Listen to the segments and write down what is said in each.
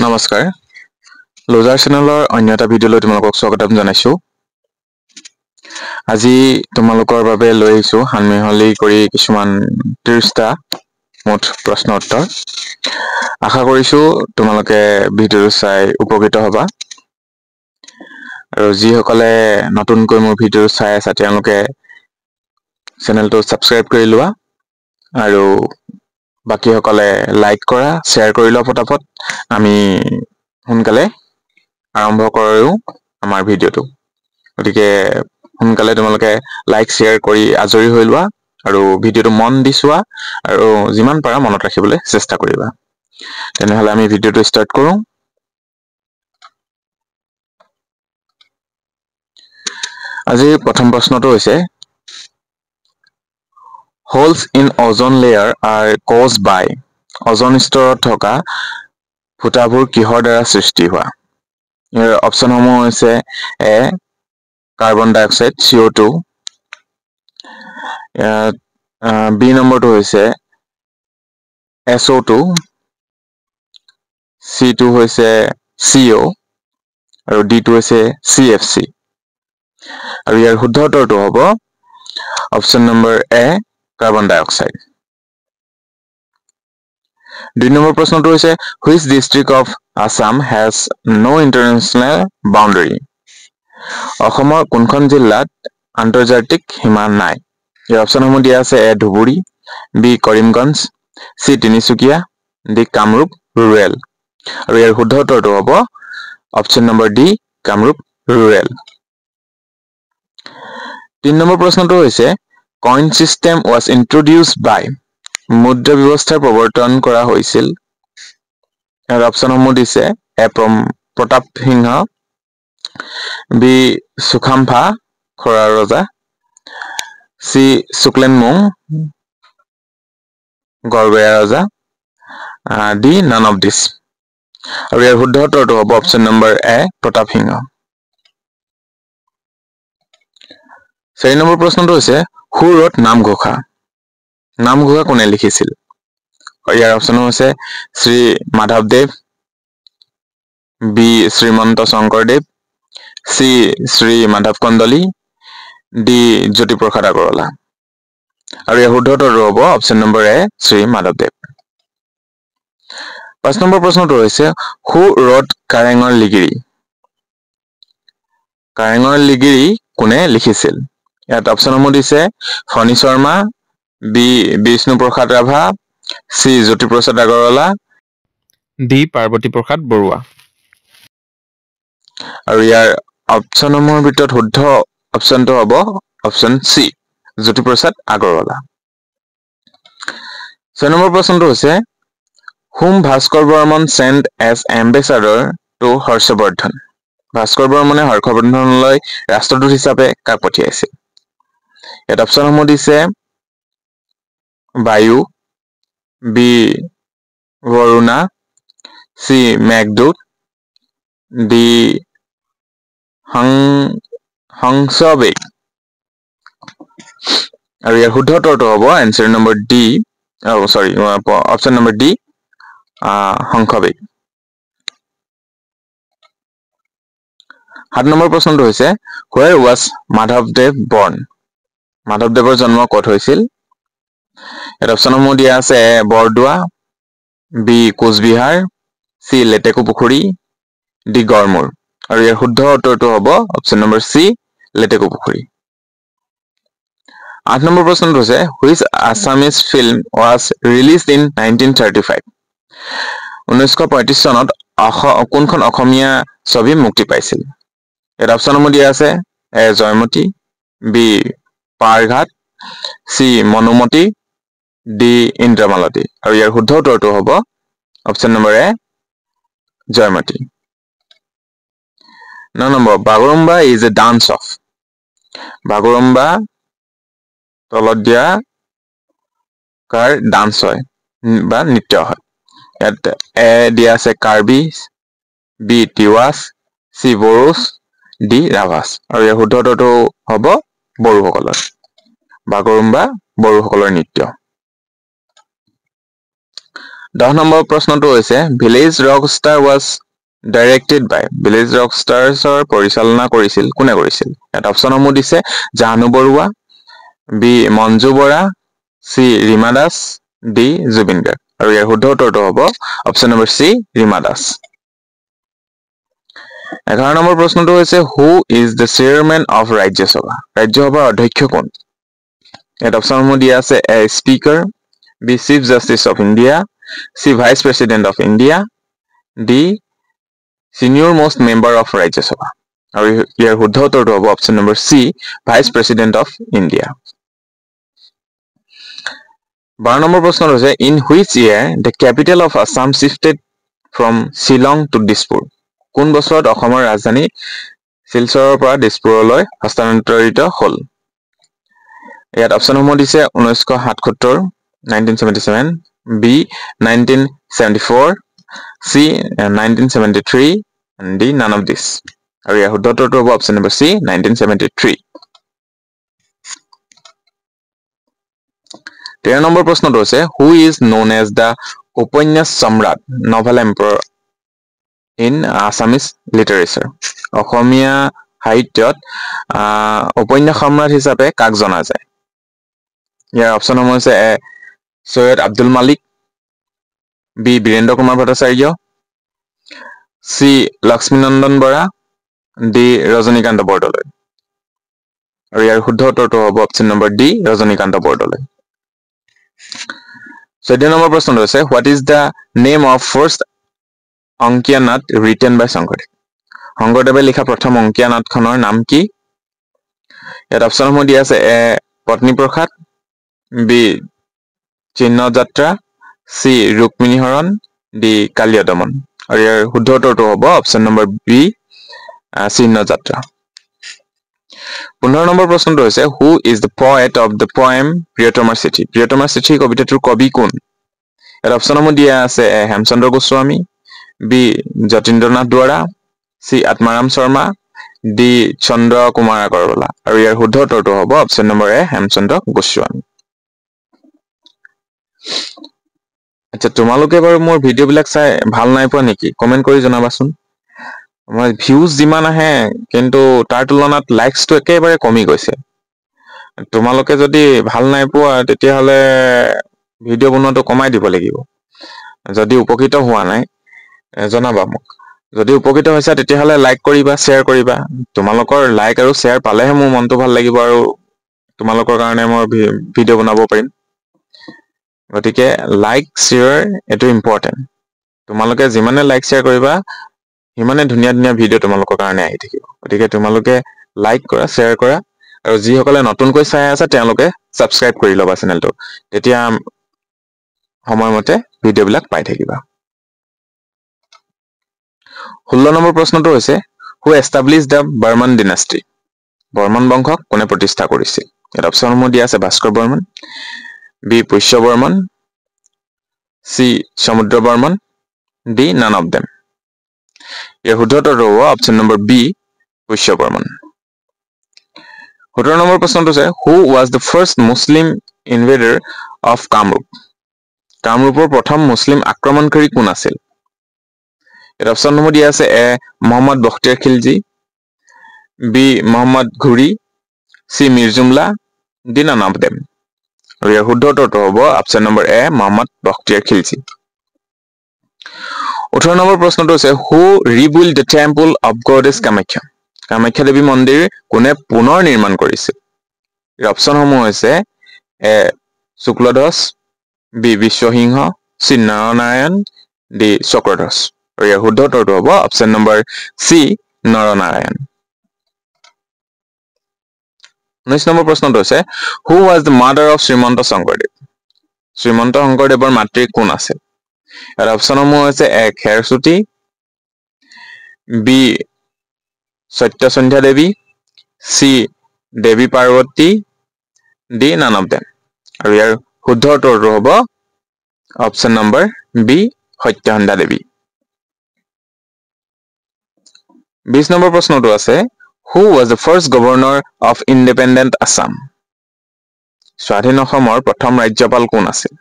নমস্কাৰ লোজাৰ চেনেলৰ অন্য এটা ভিডিঅ'লৈ তোমালোকক স্বাগতম জনাইছো। আজি তোমালোকৰ বাবে লৈ আহিছো সানমিহলি কৰি কিছুমান 30টা মুঠ প্ৰশ্ন উত্তৰ। আশা কৰিছো তোমালোকে ভিডিঅ'টো চাই উপকৃত হ'বা। আৰু যিসকলে নতুনকৈ মোৰ ভিডিঅ' চাই আছে তেওঁলোকে চেনেলটো সাবস্ক্ৰাইব কৰি লোৱা আৰু বাকিসকলে লাইক কৰা, শ্বেয়াৰ কৰি লোৱা পটাপট। আমি সোনকালে আৰম্ভ কৰোঁ আমাৰ ভিডিঅ'টো। গতিকে সোনকালে তোমালোকে লাইক শ্বেয়াৰ কৰি আজৰি হৈ লোৱা আৰু ভিডিঅ'টো মন দি চোৱা আৰু যিমান পাৰা মনত ৰাখিবলৈ চেষ্টা কৰিবা। তেনেহ'লে আমি ভিডিঅ'টো ষ্টাৰ্ট কৰোঁ। আজিৰ প্ৰথম প্ৰশ্নটো হৈছে Holes in ozone layer are caused by অজন স্তৰত থকা ফুটাবোৰ কিহৰ দ্বাৰা সৃষ্টি হোৱা? ইয়াৰ অপশ্যনসমূহ হৈছে এ কাৰ্বন ডাই অক্সাইড CO2, বি নম্বৰটো হৈছে SO2, C2 হৈছে CO আৰু D2 হৈছে CFC। আৰু ইয়াৰ শুদ্ধ উত্তৰটো হ'ব অপশ্যন নম্বৰ এ কাৰ্বন ডাই অক্সাইড। 2 নম্বৰ প্ৰশ্নটো হৈছে which district of Assam has no international boundary? অসমৰ কোনখন জিলাত আন্তৰ্জাতিক সীমা নাই? ইয়াৰ অপশ্যনসমূহ দিয়া আছে A Dhubri, B Karimganj, C Tinsukia, D Kamrup rural. আৰু ইয়াৰ শুদ্ধ উত্তৰটো হ'ব option number D Kamrup rural. 3 number প্ৰশ্নটো হৈছে coin system was introduced by মুদ্ৰা ব্যৱস্থাৰ প্ৰৱৰ্তন কৰা হৈছিল। ইয়াৰ অপশ্যনসমূহ দিছে এ প্ৰতাপ সিংহ, বি সুখাম্ভা খৰাৰ ৰজা, চি শুক্লেনমুং গড়বেয়া ৰজা, ডি নান অফ দিছ। আৰু ইয়াৰ শুদ্ধ উত্তৰটো হ'ব অপশ্যন নম্বৰ এ প্ৰতাপ সিংহ। 4 নম্বৰ প্ৰশ্নটো হৈছে হু ৰোট নামঘোষা? নামঘোষা কোনে লিখিছিল? ইয়াৰ অপশ্যন হৈছে শ্ৰী মাধৱদেৱ, B Srimanta Sankardev, C Shri Madhav Kandali, D Jyotiprasad Agarwala. আৰু ইয়াৰ শুদ্ধ উত্তৰটো হ'ব অপশ্যন নম্বৰ এ শ্ৰী মাধৱদেৱ। 5 নম্বৰ প্ৰশ্নটো হৈছে হু ৰোট কাৰেঙৰ লিগিৰি? কাৰেঙৰ লিগিৰি কোনে লিখিছিল? ইয়াত অপশ্যনসমূহ দিছে Phani Sharma, B Bishnuprasad Rabha, C Jyotiprasad Agarwala, D Parvati Prasad Barua. আৰু ইয়াৰ অপশ্যনসমূহৰ ভিতৰত শুদ্ধ অপশ্যনটো হ'ব option C Jyotiprasad Agarwala. 6 number প্ৰশ্নটো হৈছে whom Bhaskar Barman sent as ambassador to Harshvardhan? Bhaskar বৰ্মনে হৰ্ষবৰ্ধনলৈ ৰাষ্ট্ৰদূত হিচাপে কাক পঠিয়াইছিল? ইয়াত অপশ্যনসমূহ দিছে Vayu, B Varuna, C Meghdoot, D Hangsabeg. আৰু ইয়াৰ শুদ্ধ উত্তৰটো হ'ব answer number D option number D Hangsabeg. 7 number প্ৰশ্নটো হৈছে where was মাধৱদেৱ born? মাধৱদেৱৰ জন্ম ক'ত হৈছিল? ইয়াত অপশ্যনসমূহ দিয়া আছে এ বৰদোৱা, বি কোচবিহাৰ, চি লেটেকু পুখুৰী, ডি গড়মূৰ। আৰু ইয়াৰ শুদ্ধ উত্তৰটো হ'ব অপশ্যন নম্বৰ চি লেটেকু পুখুৰী। 8 নম্বৰ প্ৰশ্নটো হৈছে which Assamese film was released in 1935? 1935 চনত কোনখন অসমীয়া ছবি মুক্তি পাইছিল? ইয়াত অপশ্যনসমূহ দিয়া আছে A Joymoti, B Parghat, C Monumoti, D Indramalati. আৰু ইয়াৰ শুদ্ধ উত্তৰটো হ'ব option number A Joymoti. 9 number Bagurumba is a dance of? Bagurumba তলত দিয়া কাৰ ডান্স হয় বা নৃত্য হয়? ইয়াত এ দিয়া আছে কাৰ্বি, বি তিৱাছ, চি বড়োচ, ডি ৰাভাছ। আৰু ইয়াৰ শুদ্ধ উত্তৰটো হ'ব বড়োসকলৰ। বাগৰুম্বা বড়োসকলৰ নৃত্য। 10 নম্বৰ প্ৰশ্নটো হৈছে village rockstar was directed by village ৰকষ্টাৰ্ছৰ পৰিচালনা কৰিছিল কোনে কৰিছিল ইয়াত অপচনসমূহ দিছে Jahnu Barua B Manju Bora C Rima Das D Zubeen Garg আৰু ইয়াৰ শুদ্ধ উত্তৰটো হ'ব option number C Rima Das 11 number প্ৰশ্নটো হৈছে who is the chairman of ৰাজ্যসভাৰ অধ্যক্ষ কোন ইয়াত অপচনসমূহ দিয়া আছে A speaker B chief justice of India C vice president of India D senior most member of Rajya Sabha. আৰু ইয়াৰ শুদ্ধ উত্তৰটো হ'ব option number C vice president of India 12 number প্ৰশ্নটো হৈছে in which year the capital of Assam shifted from Shillong to Dispur কোন বছৰত অসমৰ ৰাজধানী শিলচৰৰ পৰা দিছপুৰলৈ হস্তান্তৰিত হ'ল ইয়াত অপচনসমূহ দিছে 1977 1977 B 1974 C 1973 and D none of this আৰু ইয়াৰ শুদ্ধ উত্তৰটো হ'ব অপচন নম্বৰ C 1973 13 নম্বৰ প্ৰশ্নটো হৈছে who is known as the উপন্যাস সম্ৰাট novel emperor in Assamese literature অসমীয়া সাহিত্যত উপন্যাস সম্ৰাট হিচাপে কাক জনা যায় ইয়াৰ অপচনসমূহ হৈছে এ Syed Abdul Malik B Birendra Kumar Bhattacharya C Lakshminandan Bora D Rajanikanta Bordoloi আৰু ইয়াৰ শুদ্ধ উত্তৰটো হ'ব option number D Rajanikanta Bordoloi 14 number প্ৰশ্নটো হৈছে what is the name of first Ankiya Naat written বাই শংকৰদেৱে লিখা প্ৰথম অংকীয়া নাটখনৰ নাম কি ইয়াত অপচনসমূহ দিয়া আছে এ পত্নীপ্ৰসাদ বি চিহ্ন যাত্ৰা চি ৰুক্মিণী হৰণ ডি কালিয়া দমন আৰু ইয়াৰ শুদ্ধ উত্তৰটো হ'ব অপচন নম্বৰ বি চিহ্ন যাত্ৰা 15 নম্বৰ প্ৰশ্নটো হৈছে who is the poet of the poem প্ৰিয়তমাৰ চিঠি কবিতাটোৰ কবি কোন ইয়াত অপচনসমূহ দিয়া আছে A Hemchandra Goswami B Jatindranath Duwara C Atmaram Sharma D Chandra Kumar Agarwala আৰু ইয়াৰ শুদ্ধ উত্তৰটো হ'ব option number A Hemchandra Goswami আচ্ছা তোমালোকে বাৰু মোৰ ভিডিঅ' বিলাক চাই ভাল নাই পোৱা নেকি কমেন্ট কৰি জনাবাচোন মই ভিউজ যিমান আহে কিন্তু তাৰ তুলনাত লাইকছটো একেবাৰে কমি গৈছে তোমালোকে যদি ভাল নাই পোৱা তেতিয়াহ'লে ভিডিঅ' বনোৱাটো কমাই দিব লাগিব যদি উপকৃত হোৱা নাই জনাবা মোক যদি উপকৃত হৈছা তেতিয়াহ'লে লাইক কৰিবা শ্বেয়াৰ কৰিবা তোমালোকৰ লাইক আৰু শ্বেয়াৰ পালেহে মোৰ মনটো ভাল লাগিব আৰু তোমালোকৰ কাৰণে মই ভিডিঅ' বনাব পাৰিম গতিকে লাইক শ্বেয়াৰ এটো ইম্পৰ্টেন্ট তোমালোকে যিমানে লাইক শ্বেয়াৰ কৰিবা সিমানে ধুনীয়া ধুনীয়া ভিডিঅ' তোমালোকৰ কাৰণে আহি থাকিব গতিকে তোমালোকে লাইক কৰা শ্বেয়াৰ কৰা আৰু যিসকলে নতুনকৈ চাই আছে তেওঁলোকে সাবস্ক্ৰাইব কৰি ল'বা চেনেলটো তেতিয়া সময়মতে ভিডিঅ' বিলাক পাই থাকিবা 16 নম্বৰ প্ৰশ্নটো হৈছে who establish the Barman dynasty Barman বংশক কোনে প্ৰতিষ্ঠা কৰিছিল ইয়াত অপচনসমূহ দিয়া আছে Bhaskar Barman B Pushya Barman C Samudra Barman D none of them ইয়াৰ শুদ্ধ উত্তৰটো হ'ব option number B Pushya Barman 17 number প্ৰশ্নটো হৈছে who was the first Muslim invader of কামৰূপৰ প্ৰথম মুছলিম আক্ৰমণকাৰী কোন আছিল ইয়াত অপচনসমূহ দিয়া আছে A Mohammad Bakhtiyar Khilji B Mohammad Ghori C Mir Jumla D none of them আৰু ইয়াৰ শুদ্ধ উত্তৰটো হ'ব option number A Mohammad Bakhtiyar Khilji 18 number প্ৰশ্নটো হৈছে who rebuild the temple of goddess Kamakhya দেৱী মন্দিৰ কোনে পুনৰ নিৰ্মাণ কৰিছিল ইয়াৰ অপচনসমূহ হৈছে A Sukladhwaj B Biswasingha C Naranarayan D Chakradhwaj আৰু ইয়াৰ শুদ্ধ উত্তৰটো হ'ব option number C Naranarayan 19 number প্ৰশ্নটো হৈছে who was the mother of Srimanta শংকৰদেৱৰ মাতৃ কোন আছিল ইয়াৰ অপচনসমূহ হৈছে A Khersuti B Satyasandhya Devi C Devi Parvati D none of them আৰু ইয়াৰ শুদ্ধ উত্তৰটো হ'ব option number B Satyasandhya Devi 20 number প্ৰশ্নটো আছে who was the first governor of independent Assam স্বাধীন অসমৰ প্ৰথম ৰাজ্যপাল কোন আছিল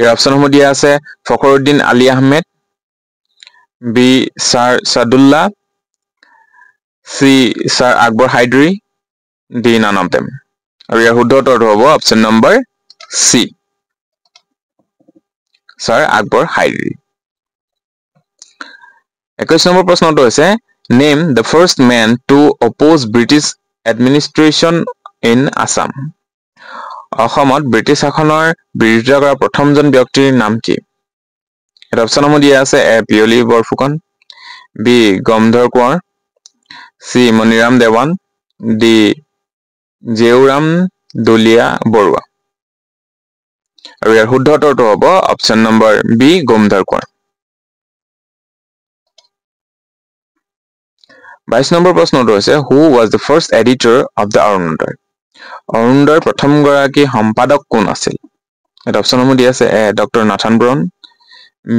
ইয়াৰ অপশ্যনসমূহ দিয়া আছে Fakhruddin Ali Ahmed, B sir Saadulla, C sir Akbar Hydari, D none of them. আৰু ইয়াৰ শুদ্ধ উত্তৰটো হ'ব option number C, sir Akbar Hydari. 21 number প্ৰশ্নটো হৈছে name the first man to oppose British administration in Assam. অসমত ব্ৰিটিছ শাসনৰ বিৰোধিতা কৰা প্ৰথমজন ব্যক্তিৰ নাম কি? এটা অপশ্যনসমূহ দিয়া আছে A Piyoli Barphukan, B Gomdhar Konwar, C Maniram Dewan, D Jeuram Dulia Barua. আৰু ইয়াৰ শুদ্ধ উত্তৰটো হ'ব option number B Gomdhar Konwar. 22 number প্ৰশ্নটো হৈছে who was the first editor of the Orunodoi. অৰুণোদয়ৰ প্ৰথমগৰাকী সম্পাদক কোন আছিল? এটা অপশ্যনসমূহ দিয়া আছে A doctor Nathan Brown,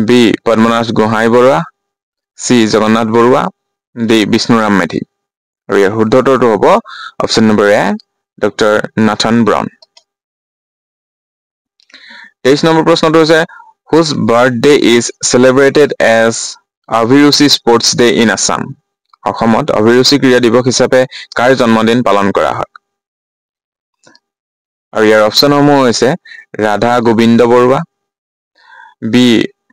B Padmanath Gohain Barua, C Jagannath Barua, D Bishnuram Medhi. আৰু ইয়াৰ শুদ্ধ উত্তৰটো হ'ব অপশ্যন নম্বৰ এ ডক্টৰ নাথান ব্ৰাউন। 23 নম্বৰ প্ৰশ্নটো হৈছে হুজ বাৰ্থডে ইজ চেলিব্ৰেটেড এজ অভিৰুচি স্পৰ্টছ ডে ইন আছাম। অসমত অভিৰুচি ক্ৰীড়া দিৱস হিচাপে কাৰ জন্মদিন পালন কৰা হয়? আৰু ইয়াৰ অপশ্যনসমূহ হৈছে Radha Gobinda Baruah, B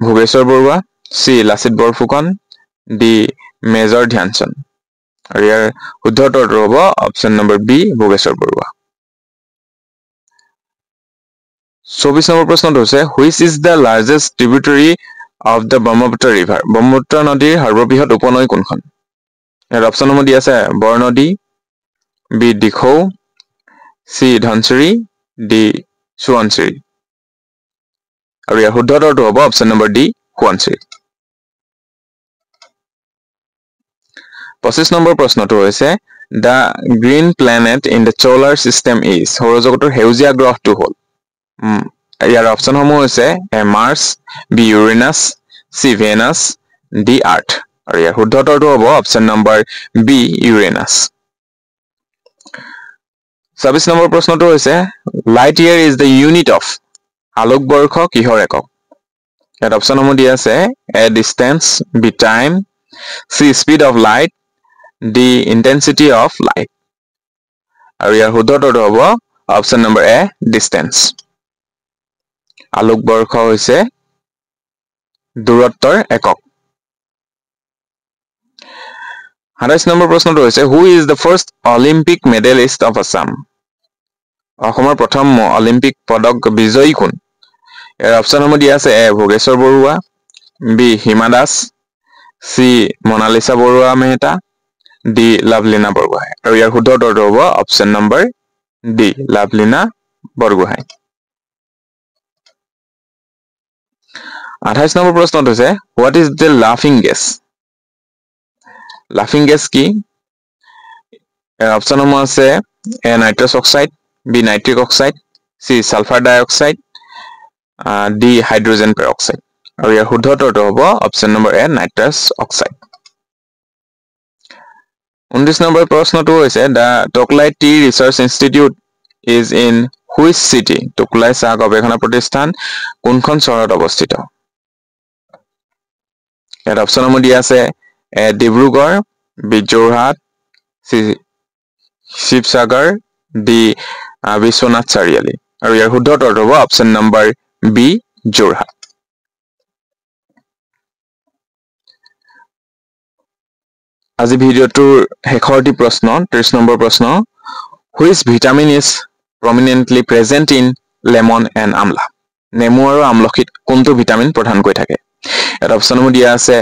Bhogeswar Baruah, C Lachit Borphukan, D major Dhyan Chand. আৰু ইয়াৰ শুদ্ধ উত্তৰটো হ'ব option number B Bhogeswar Baruah. 24 number প্ৰশ্নটো হৈছে which is the largest tributary of the Brahmaputra river. Brahmaputra নদীৰ সৰ্ববৃহৎ উপনৈ কোনখন? ইয়াৰ অপশ্যনসমূহ দি আছে Barnadi, B Dikhow, C Dhansiri, D Subansiri. আৰু ইয়াৰ শুদ্ধ উত্তৰটো হ'ব option number D Subansiri. 25 number প্ৰশ্নটো হৈছে the green planet in the solar system is. সৌৰজগতৰ সেউজীয়া গ্ৰহটো হ'ল। ইয়াৰ অপশ্যনসমূহ হৈছে A Mars, B Uranus, C Venus, D Earth. আৰু ইয়াৰ শুদ্ধ উত্তৰটো হ'ব option number B Uranus. 26 number প্ৰশ্নটো হৈছে light year is the unit of. আলোকবৰ্ষ কিহৰ একক? ইয়াত অপশ্যনসমূহ দি আছে A distance, B time, C speed of light, D intensity of light. আৰু ইয়াৰ শুদ্ধ উত্তৰটো হ'ব অপশ্যন নম্বৰ এ ডিষ্টেন্স। আলোকবৰ্ষ হৈছে দূৰত্বৰ একক। 27 নম্বৰ প্ৰশ্নটো হৈছে who is the first Olympic medallist of Assam. অসমৰ প্ৰথম অলিম্পিক পদক বিজয়ী কোন? ইয়াৰ অপশ্যনসমূহ দিয়া আছে A Bhogeswar Baruah, B Hima Das, C Monalisa Baruah Mehta, D Lovlina Borgohain. আৰু ইয়াৰ শুদ্ধ উত্তৰটো হ'ব option number D Lovlina Borgohain. 28 number প্ৰশ্নটো হৈছে হোৱাট ইজ দ্য লাফিং গেছ। লাফিং গেছ কি? অপশ্যনসমূহ আছে A nitrous oxide, B nitric oxide, C sulphur dioxide, D hydrogen peroxide. আৰু ইয়াৰ শুদ্ধ উত্তৰটো হ'ব option number A nitrous oxide. 29 number প্ৰশ্নটো হৈছে the Tocklai T research institute is in which city. Tocklai চাহ গৱেষণা প্ৰতিষ্ঠান কোনখন চহৰত অৱস্থিত? ইয়াত অপশ্যনসমূহ দিয়া আছে A Dibrugarh, B Jorhat, C Sivasagar, D Biswanath Chariali. আৰু ইয়াৰ শুদ্ধ উত্তৰটো হ'ব অপশ্যন নম্বৰ বি যোৰহাট। আজি ভিডিঅ'টোৰ শেষৰটি প্ৰশ্ন 30 নম্বৰ প্ৰশ্ন which vitamin is prominently present in lemon and amla. নেমু আৰু আমলখিত কোনটো ভিটামিন প্ৰধানকৈ থাকে? ইয়াত অপশ্যনসমূহ দিয়া আছে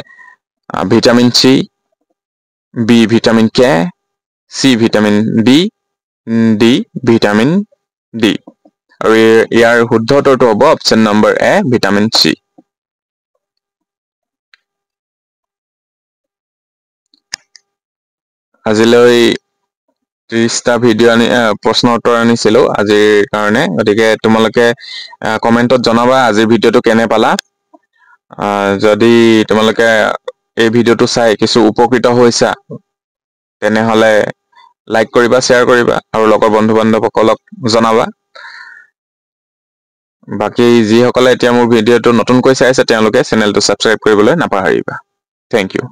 vitamin C, B vitamin K, C vitamin B, D vitamin D. আৰু ইয়াৰ শুদ্ধ উত্তৰটো হ'ব option number A vitamin C. আজিলৈ 30টা ভিডিঅ' প্ৰশ্ন উত্তৰ আনিছিলো আজিৰ কাৰণে। গতিকে তোমালোকে কমেণ্টত জনাবা আজিৰ ভিডিঅ'টো কেনে পালা। যদি তোমালোকে এই ভিডিঅ'টো চাই কিছু উপকৃত হৈছা তেনেহ'লে লাইক কৰিবা, শ্বেয়াৰ কৰিবা আৰু লগৰ বন্ধু বান্ধৱসকলক জনাবা। বাকি যিসকলে এতিয়া মোৰ ভিডিঅ'টো নতুনকৈ চাই আছে তেওঁলোকে চেনেলটো ছাবস্ক্ৰাইব কৰিবলৈ নাপাহৰিবা। Thank U.